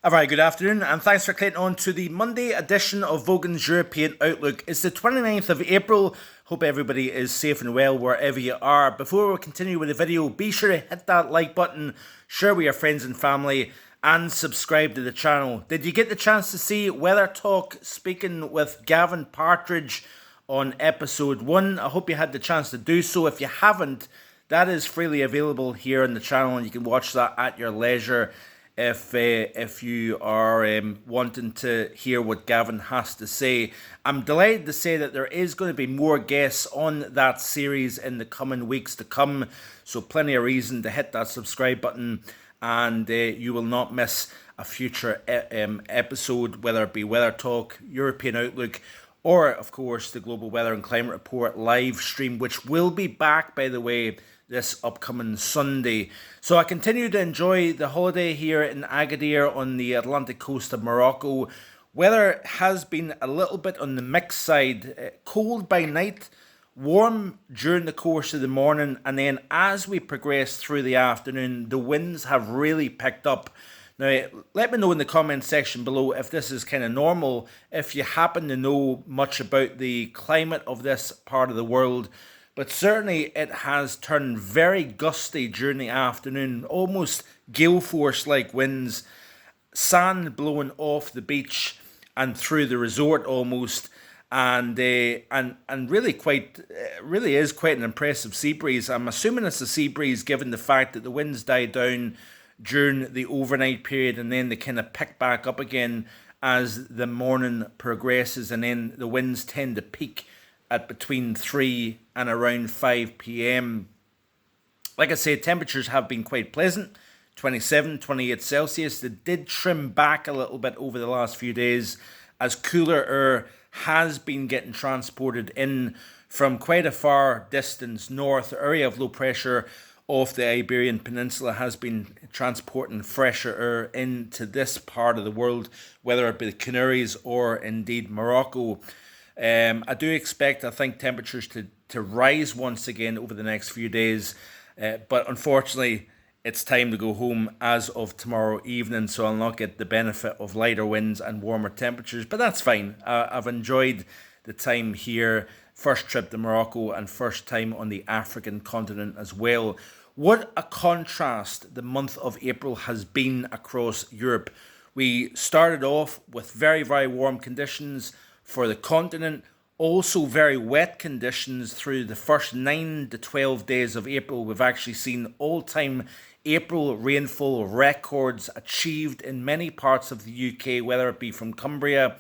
A very good afternoon, and thanks for clicking on to the Monday edition of Vogan's European Outlook. It's the 29th of April. Hope everybody is safe and well wherever you are. Before we continue with the video, be sure to hit that like button, share with your friends and family, and subscribe to the channel. Did you get the chance to see Weather Talk speaking with Gavin Partridge on episode 1? I hope you had the chance to do so. If you haven't, that is freely available here on the channel, and you can watch that at your leisure. If you are wanting to hear what Gavin has to say. I'm delighted to say that there is going to be more guests on that series in the coming weeks to come, so plenty of reason to hit that subscribe button, and you will not miss a future episode, whether it be Weather Talk, European Outlook, or of course the Global Weather and Climate Report live stream, which will be back, by the way, this upcoming Sunday. So I continue to enjoy the holiday here in Agadir on the Atlantic coast of Morocco. Weather has been a little bit on the mixed side. Cold by night, warm during the course of the morning, and then as we progress through the afternoon, the winds have really picked up. Now, let me know in the comment section below if this is kind of normal, if you happen to know much about the climate of this part of the world. But certainly it has turned very gusty during the afternoon, almost gale force like winds, sand blowing off the beach and through the resort almost, and really is quite an impressive sea breeze. I'm assuming it's a sea breeze given the fact that the winds die down during the overnight period and then they kind of pick back up again as the morning progresses, and then the winds tend to peak at between 3 and around 5 p.m. Like I say, temperatures have been quite pleasant, 27, 28 Celsius. They did trim back a little bit over the last few days as cooler air has been getting transported in from quite a far distance north. The area of low pressure off the Iberian Peninsula has been transporting fresher air into this part of the world, whether it be the Canaries or indeed Morocco. I do expect, I think, temperatures to rise once again over the next few days. But unfortunately, it's time to go home as of tomorrow evening, so I'll not get the benefit of lighter winds and warmer temperatures. But that's fine. I've enjoyed the time here. First trip to Morocco and first time on the African continent as well. What a contrast the month of April has been across Europe. We started off with very, very warm conditions for the continent, also very wet conditions through the first 9 to 12 days of April. We've actually seen all-time April rainfall records achieved in many parts of the UK, whether it be from Cumbria,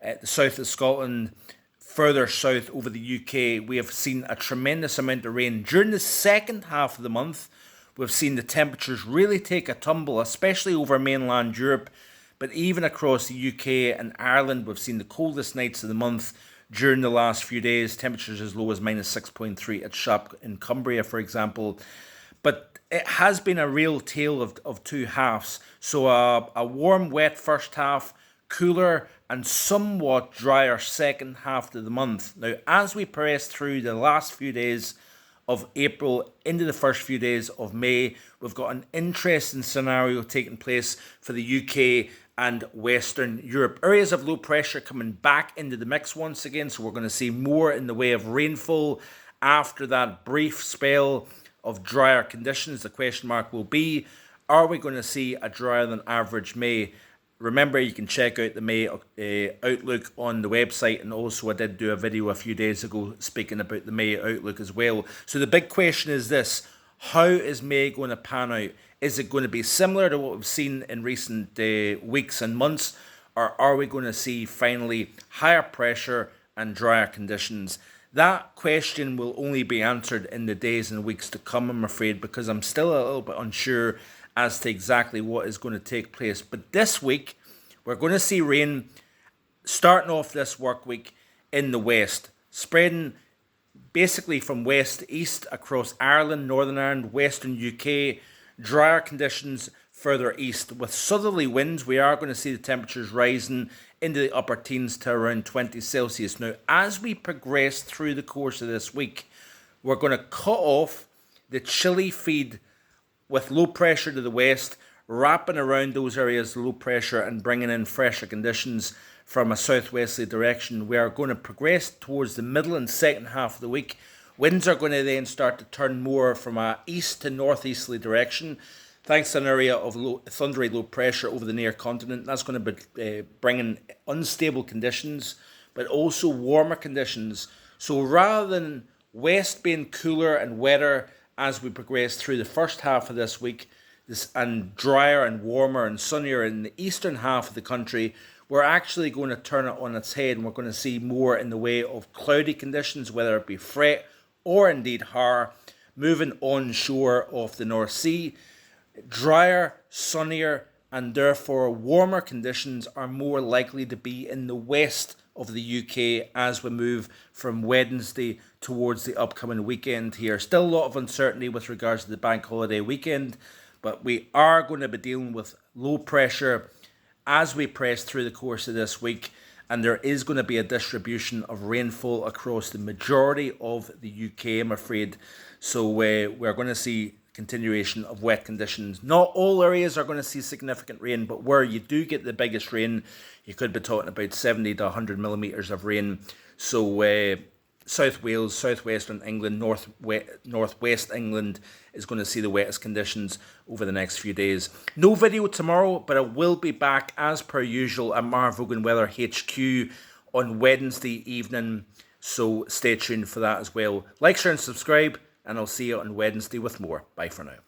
the south of Scotland, further south over the UK. We have seen a tremendous amount of rain. During the second half of the month, we've seen the temperatures really take a tumble, especially over mainland Europe. But even across the UK and Ireland, we've seen the coldest nights of the month during the last few days. Temperatures as low as minus 6.3 at Shop in Cumbria, for example. But it has been a real tale of two halves. So a warm, wet first half, cooler and somewhat drier second half of the month. Now, as we progress through the last few days of April into the first few days of May, we've got an interesting scenario taking place for the UK and Western Europe. Areas of low pressure coming back into the mix once again, so we're going to see more in the way of rainfall after that brief spell of drier conditions. The question mark will be, are we going to see a drier than average May? Remember, you can check out the May Outlook on the website, and also I did do a video a few days ago speaking about the May Outlook as well. So the big question is this: how is May going to pan out? Is it going to be similar to what we've seen in recent weeks and months, or are we going to see finally higher pressure and drier conditions? That question will only be answered in the days and weeks to come, I'm afraid, because I'm still a little bit unsure as to exactly what is going to take place. But this week, we're going to see rain starting off this work week in the west, spreading basically from west to east across Ireland, Northern Ireland, Western UK, drier conditions further east. With southerly winds, we are going to see the temperatures rising into the upper teens to around 20 Celsius. Now, as we progress through the course of this week, we're going to cut off the chilly feed with low pressure to the west, wrapping around those areas of low pressure and bringing in fresher conditions from a southwesterly direction. We are going to progress towards the middle and second half of the week. Winds are going to then start to turn more from a east to northeasterly direction, thanks to an area of thundery low pressure over the near continent. That's going to be bringing unstable conditions, but also warmer conditions. So rather than west being cooler and wetter as we progress through the first half of this week, and drier and warmer and sunnier in the eastern half of the country, we're actually going to turn it on its head, and we're going to see more in the way of cloudy conditions, whether it be fret or indeed har, moving onshore off the North Sea. Drier, sunnier, and therefore warmer conditions are more likely to be in the west of the UK as we move from Wednesday towards the upcoming weekend here. Still a lot of uncertainty with regards to the bank holiday weekend, but we are going to be dealing with low pressure as we press through the course of this week, and there is going to be a distribution of rainfall across the majority of the UK, I'm afraid. So we're going to see continuation of wet conditions. Not all areas are going to see significant rain, but where you do get the biggest rain, you could be talking about 70 to 100 millimetres of rain. So South Wales, southwestern England, northwest England is going to see the wettest conditions over the next few days. No video tomorrow, but I will be back as per usual at Vogan Weather HQ on Wednesday evening. So stay tuned for that as well. Like, share and subscribe, and I'll see you on Wednesday with more. Bye for now.